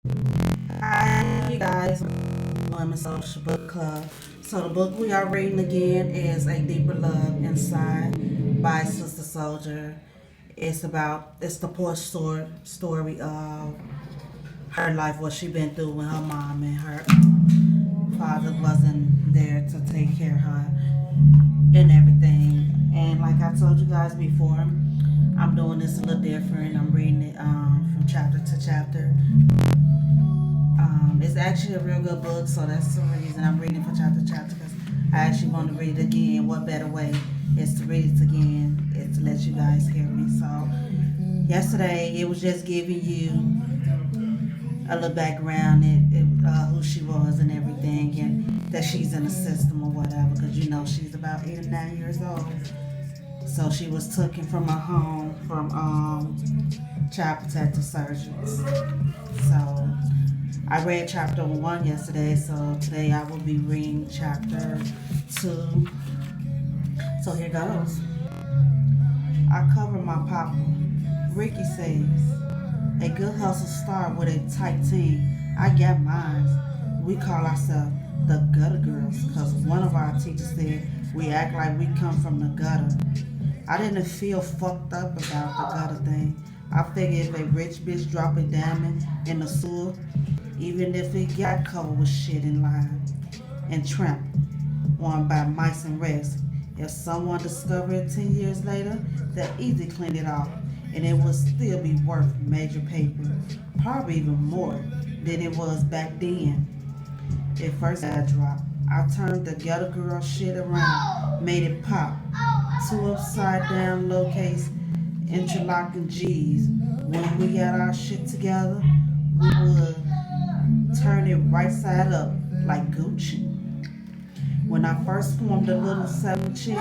Hi, you guys. Women's Social Book Club. So the book we are reading again is A Deeper Love Inside by Sister Soldier. It's the poor story of her life, what she been through when her mom and her father wasn't there to take care of her and everything. And like I told you guys before, I'm doing this a little different. I'm reading it from chapter to chapter. It's actually a real good book, so that's the reason I'm reading for chapter to chapter because I actually want to read it again. What better way is to read it again? Is to let you guys hear me. So yesterday it was just giving you a little background, who she was and everything, and that she's in the system or whatever. Because you know she's about 8 or 9 years old, so she was taken from her home from child protective surgeries. So I read chapter 1 yesterday, so today I will be reading chapter 2. So here goes. I cover my papa. Ricky says, a good hustle start with a tight team. I got mine. We call ourselves the gutter girls because one of our teachers said we act like we come from the gutter. I didn't feel fucked up about the gutter thing. I figured if a rich bitch drop a diamond in the sewer, even if it got covered with shit and lime and trampled on by mice and rats, if someone discovered it 10 years later, they'll easily clean it off and it would still be worth major paper, probably even more than it was back then. At first I dropped. I turned the ghetto girl shit around, made it pop. Two upside down lowercase interlocking G's. When we got our shit together, we would turn it right side up like Gucci. When I first formed the little seven chick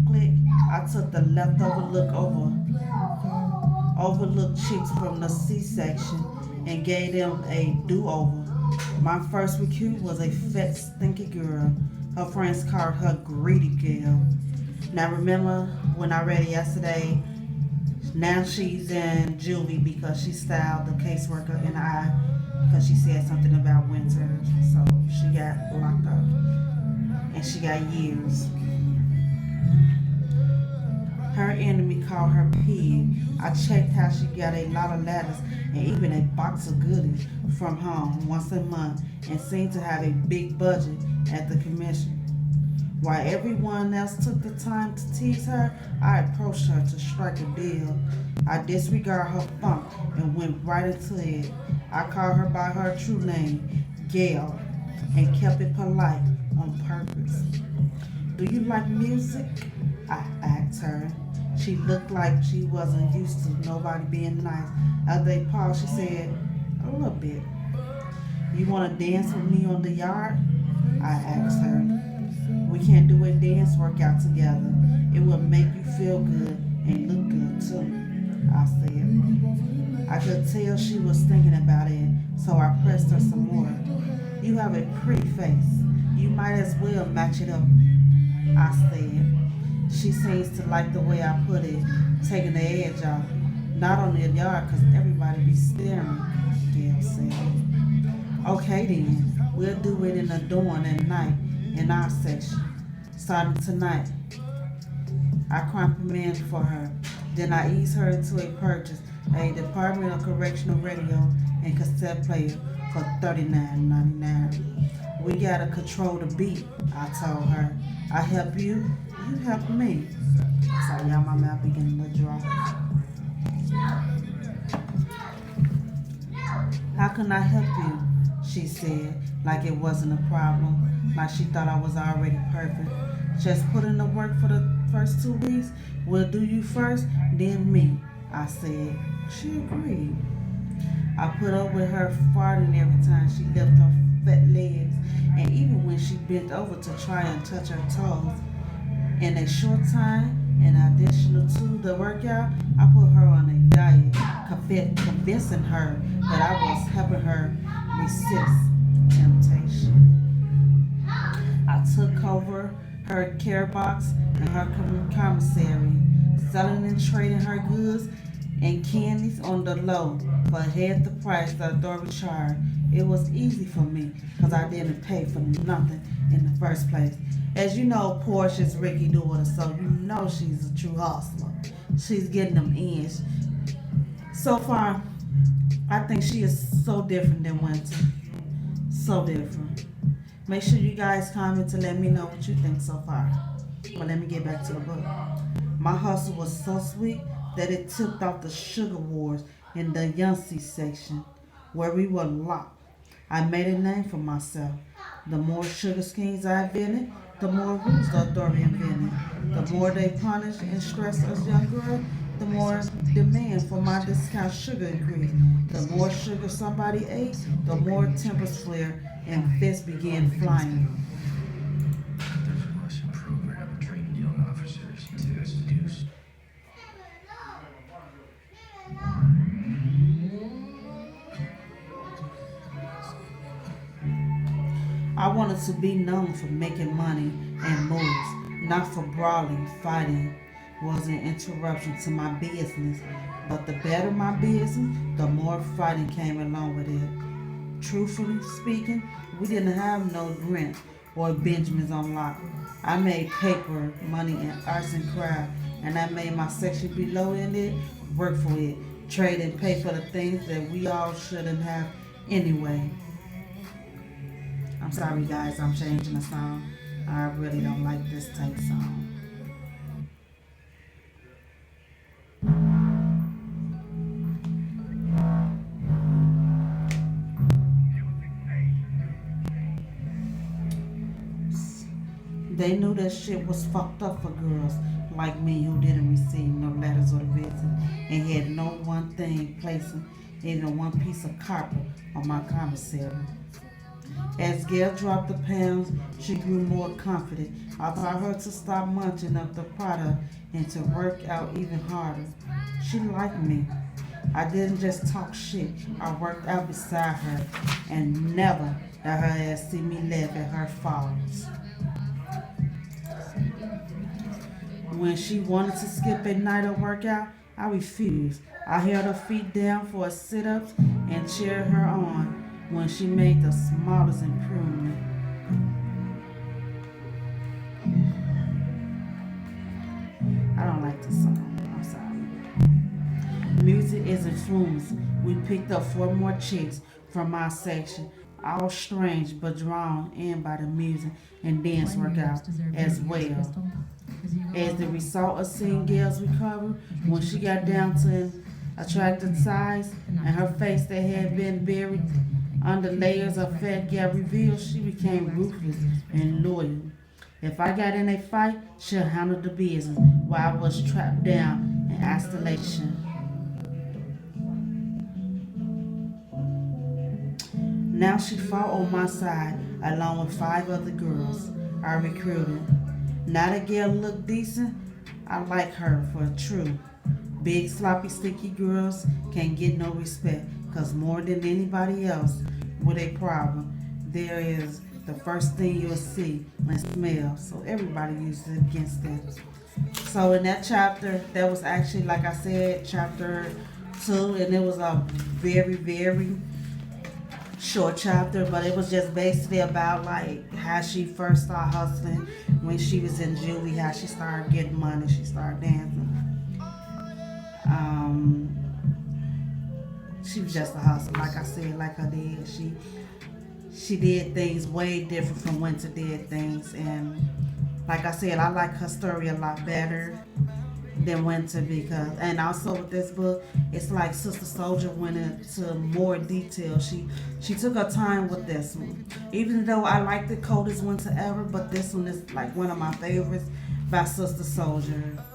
clique, I took the leftover overlooked chicks from the C section and gave them a do-over. My first recruit was a fat, stinky girl. Her friends called her greedy girl. Now remember when I read it yesterday, now she's in juvie because she styled the caseworker in the eye because she said something about winter. So she got locked up and she got years. Her enemy called her pig. I checked how she got a lot of letters and even a box of goodies from home once a month and seemed to have a big budget at the commission. While everyone else took the time to tease her, I approached her to strike a deal. I disregarded her funk and went right into it. I called her by her true name, Gail, and kept it polite on purpose. Do you like music? I asked her. She looked like she wasn't used to nobody being nice. After they paused, she said, a little bit. You want to dance with me on the yard? I asked her. We can do a dance workout together. It will make you feel good and look good too, I said. I could tell she was thinking about it, so I pressed her some more. You have a pretty face. You might as well match it up, I said. She seems to like the way I put it, taking the edge off. Not on the yard, 'cause everybody be staring, Gail said. Okay then, we'll do it in the dawn at night in our section. Starting tonight, I compliment for her. Then I ease her into a purchase, a Department of Correctional radio and cassette player for $39.99. We gotta control the beat, I told her. I help you, you help me. Sorry, y'all, my mouth beginning to dry. How can I help you? She said, like it wasn't a problem, like she thought I was already perfect. Just put in the work for the first 2 weeks. We'll do you first, then me, I said. She agreed. I put up with her farting every time she lifted her fat legs, and even when she bent over to try and touch her toes. In a short time, in additional to the workout, I put her on a diet, convincing her that I was helping her resist temptation. I took over her care box and her commissary, selling and trading her goods and candies on the low for half the price that Dory charged. It was easy for me because I didn't pay for nothing in the first place. As you know, Portia's Ricky daughter, so you know she's a true hustler. She's getting them in. So far, I think she is so different than Winter. So different. Make sure you guys comment to let me know what you think so far. But let me get back to the book. My hustle was so sweet that it tipped off the sugar wars in the Yonsei section where we were locked. I made a name for myself. The more sugar schemes I invented, the more rules the authority invented. The more they punish and stress us young girls, the more demand for my discount sugar increased. The more sugar somebody ate, the more tempers flared and fists began flying. I wanted to be known for making money and moves, not for brawling, fighting was an interruption to my business. But the better my business, the more fighting came along with it. Truthfully speaking, we didn't have no Grant or Benjamins on lock. I made paper, money, and arts and crafts, and I made my section below in it work for it, trade and pay for the things that we all shouldn't have anyway. I'm sorry guys, I'm changing the song. I really don't like this type song. They knew that shit was fucked up for girls like me who didn't receive no letters or visits and had no one thing placing even one piece of carpet on my commissary. As Gail dropped the pounds, she grew more confident. I taught her to stop munching up the product and to work out even harder. She liked me. I didn't just talk shit. I worked out beside her and never let her ass see me laugh at her faults. When she wanted to skip a night of workout, I refused. I held her feet down for a sit-ups and cheered her on when she made the smallest improvement. I don't like this song. I'm sorry. Music is influence. We picked up 4 more chicks from our section, all strange but drawn in by the music and dance workout as well. As the result of seeing Gail's recovery, when she got down to an attractive size and her face that had been buried under layers of fat got revealed, she became ruthless and loyal. If I got in a fight, she'll handle the business while I was trapped down in isolation. Now she fought on my side along with 5 other girls I recruited. Now that Gail looked decent, I like her for true. Big sloppy sticky girls can't get no respect because more than anybody else with a problem, there is the first thing you'll see and smell. So everybody uses it against them. So in that chapter, that was actually, like I said, chapter 2, and it was a very, very short chapter, but it was just basically about like how she first started hustling when she was in juvie, how she started getting money, she started dancing. She was just a hustler, like I said, like her dad. She did things way different from Winter did things, and like I said, I like her story a lot better than Winter because, and also with this book, it's like Sister Soldier went into more detail. She took her time with this one. Even though I like the coldest Winter ever, but this one is like one of my favorites by Sister Soldier.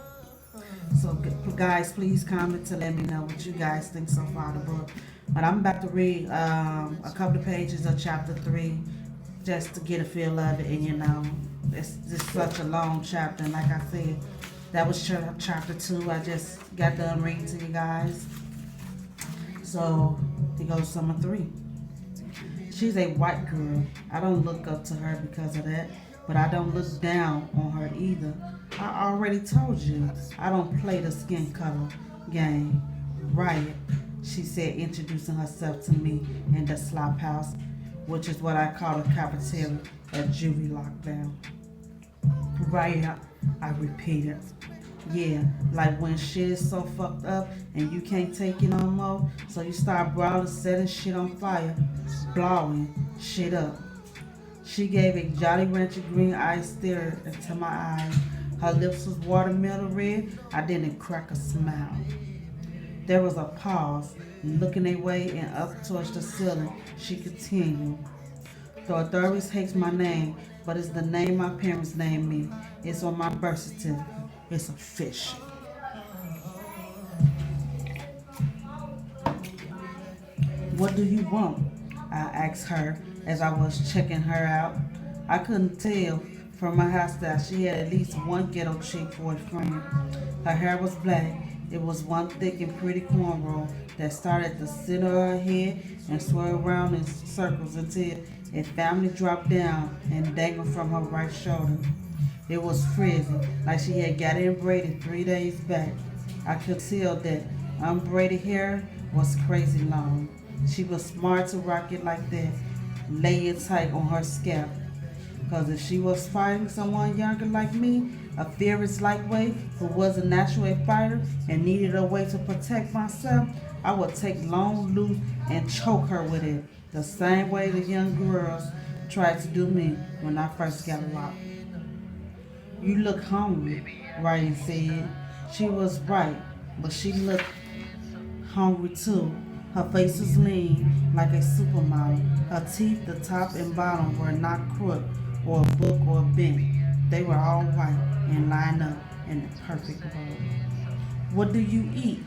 So guys, please comment to let me know what you guys think so far of the book. But I'm about to read a couple of pages of chapter 3 just to get a feel of it, and you know, it's just such a long chapter, and like I said, that was chapter 2. I just got done reading to you guys. So here goes summer 3. She's a white girl. I don't look up to her because of that, but I don't look down on her either. I already told you I don't play the skin color game. Riot, she said, introducing herself to me in the slop house, which is what I call the cafeteria at Juvie Lockdown. Riot, I repeated. Yeah, like when shit is so fucked up and you can't take it no more, so you start brawling, setting shit on fire, blowing shit up. She gave a Jolly Rancher green eye stare into my eyes. Her lips was watermelon red. I didn't crack a smile. There was a pause, looking away and up towards the ceiling. She continued. The authorities hate my name, but it's the name my parents named me. It's on my birth certificate. It's official. What do you want? I asked her as I was checking her out. I couldn't tell from her hairstyle. She had at least one ghetto chick for a friend. Her hair was black. It was one thick and pretty cornrow that started at the center of her head and swirled around in circles until it finally dropped down and dangled from her right shoulder. It was frizzy, like she had got it braided 3 days back. I could tell that unbraided hair was crazy long. She was smart to rock it like that, lay it tight on her scalp. Because if she was fighting someone younger like me, a fearless lightweight who was a natural fighter and needed a way to protect myself, I would take long loose and choke her with it, the same way the young girls tried to do me when I first got locked. You look hungry, Ryan said. She was right, but she looked hungry too. Her face was lean, like a supermodel. Her teeth, the top and bottom, were not crooked or a book or bent. They were all white and lined up in a perfect row. What do you eat?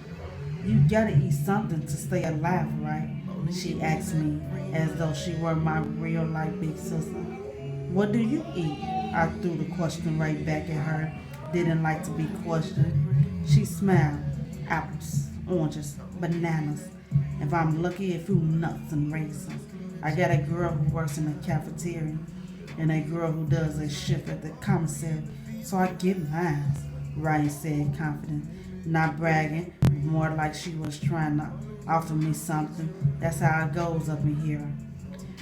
You gotta eat something to stay alive, right? She asked me, as though she were my real life big sister. What do you eat? I threw the question right back at her. Didn't like to be questioned. She smiled. Apples, oranges, bananas. If I'm lucky, a few nuts and raisins. I got a girl who works in the cafeteria and a girl who does a shift at the commissary, so I get mine, Ryan said, confident. Not bragging, more like she was trying to offer me something. That's how it goes up in here.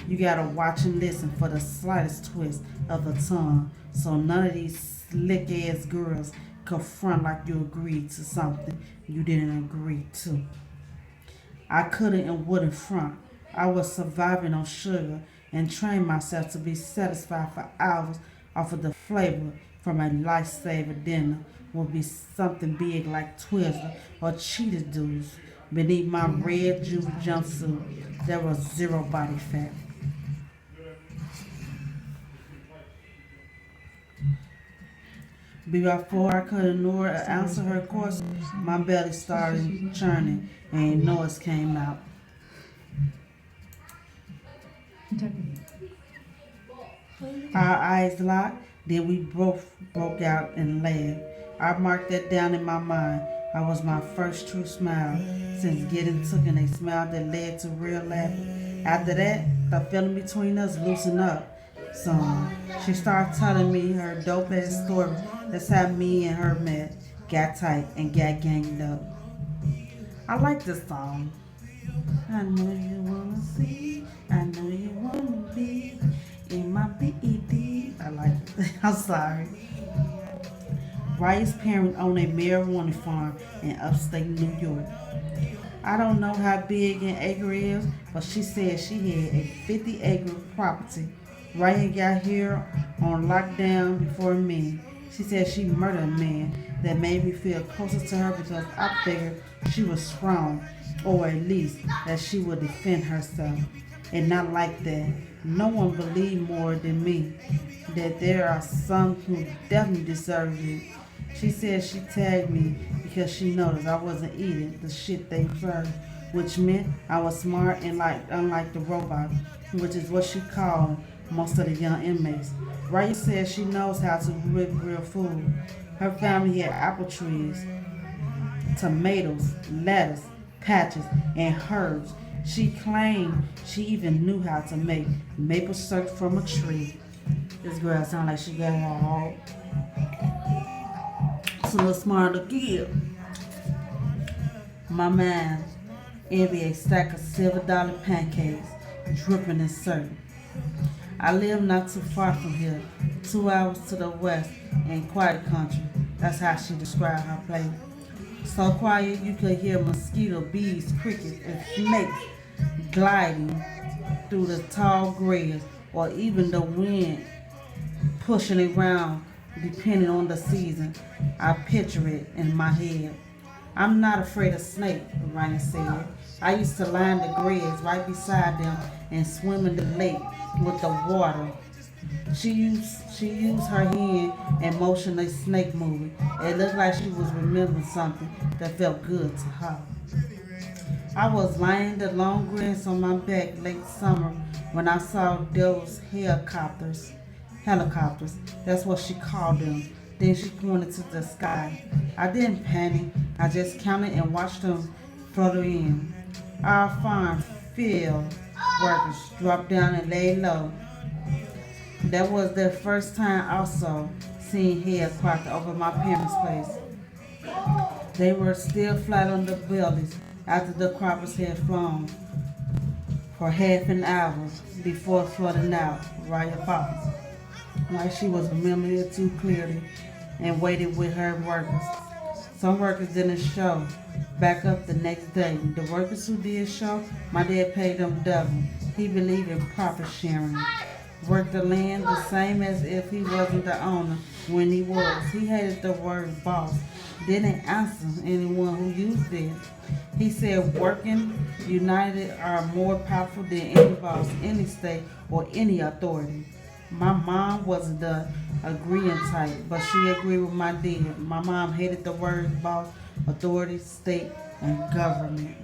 You gotta watch and listen for the slightest twist of the tongue, so none of these slick ass girls confront like you agreed to something you didn't agree to. I couldn't and wouldn't front. I was surviving on sugar and trained myself to be satisfied for hours off of the flavor from a lifesaver dinner would be something big like Twizzler or Cheetah Doodles. Beneath my red juice jumpsuit, there was zero body fat. Before I could ignore or answer her question, my belly started churning and noise came out. Our eyes locked, then we both broke out and laughed. I marked that down in my mind. I was my first true smile since getting taken, a smile that led to real laughter. After that, the feeling between us loosened up some. She started telling me her dope ass story. That's how me and her met, got tight, and got ganged up. I like this song. I know you wanna see, I know you wanna be in my BED. I like it. I'm sorry. Riot's parents own a marijuana farm in upstate New York. I don't know how big an acre is, but she said she had a 50-acre property. Riot got here on lockdown before me. She said she murdered a man that made me feel closer to her because I figured she was strong, or at least that she would defend herself. And not like that. No one believed more than me that there are some who definitely deserve it. She said she tagged me because she noticed I wasn't eating the shit they served, which meant I was smart and unlike the robot, which is what she called most of the young inmates. Riot said she knows how to whip real food. Her family had apple trees, tomatoes, lettuce, patches, and herbs. She claimed she even knew how to make maple syrup from a tree. This girl sounds like she got her heart. It's a little smart to give. My mind envy a stack of silver-dollar pancakes dripping in syrup. I live not too far from here, 2 hours to the west in quiet country. That's how she described her place. So quiet you could hear mosquito, bees, crickets, and snakes gliding through the tall grass, or even the wind pushing around depending on the season. I picture it in my head. I'm not afraid of snakes, Ryan said. I used to line the grass right beside them and swim in the lake with the water. She used her hand and motioned a snake movie. It looked like she was remembering something that felt good to her. I was lying the long grass on my back late summer when I saw those helicopters. Helicopters, that's what she called them. Then she pointed to the sky. I didn't panic. I just counted and watched them flutter in. Our farm field workers dropped down and lay low. That was their first time also seeing helicopter over my parents' place. They were still flat on their bellies after the croppers had flown for half an hour before flooding out right about. Like she was remembering it too clearly and waited with her workers. Some workers didn't show back up the next day. The workers who did show, my dad paid them double. He believed in profit sharing. Worked the land the same as if he wasn't the owner when he was. He hated the word boss. Didn't answer anyone who used it. He said working united are more powerful than any boss, any state, or any authority. My mom was the agreeing type, but she agreed with my dad. My mom hated the words boss, authority, state, and government.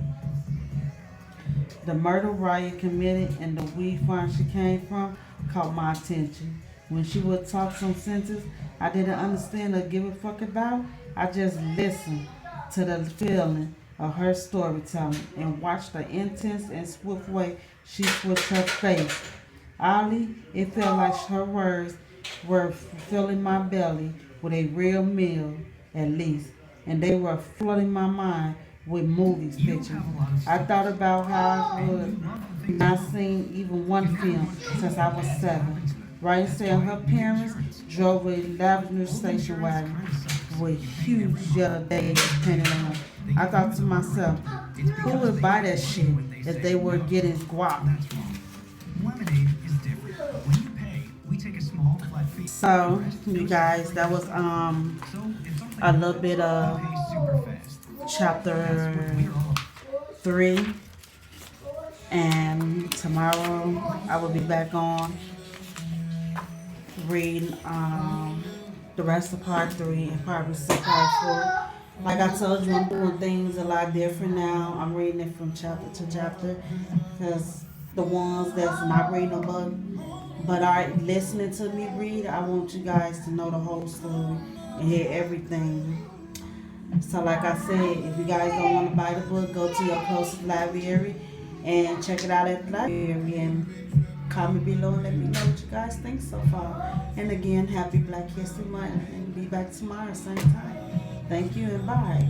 The murder Raya committed and the weed farm she came from caught my attention. When she would talk some sentence I didn't understand or give a fuck about, I just listened to the feeling of her storytelling and watched the intense and swift way she switched her face. Oddly, it felt like her words were filling my belly with a real meal, at least, and they were flooding my mind with movies pictures. I thought about how I would not seen even one film since I was 7. Ryan said her parents drove a lavender station wagon with huge yellow days painted on it. I thought to myself, who would buy that shit if they were getting guap? So, you guys, that was a little bit of chapter 3, and tomorrow I will be back on reading the rest of part 3 and probably some part 4. Like I told you, I'm doing things a lot different now. I'm reading it from chapter to chapter because the ones that's not reading a book but are listening to me read, I want you guys to know the whole story and hear everything. So like I said, if you guys don't want to buy the book, go to your closest library and check it out at the library and comment below and let me know what you guys think so far. And again, happy Black History Month and be back tomorrow same time. Thank you and bye.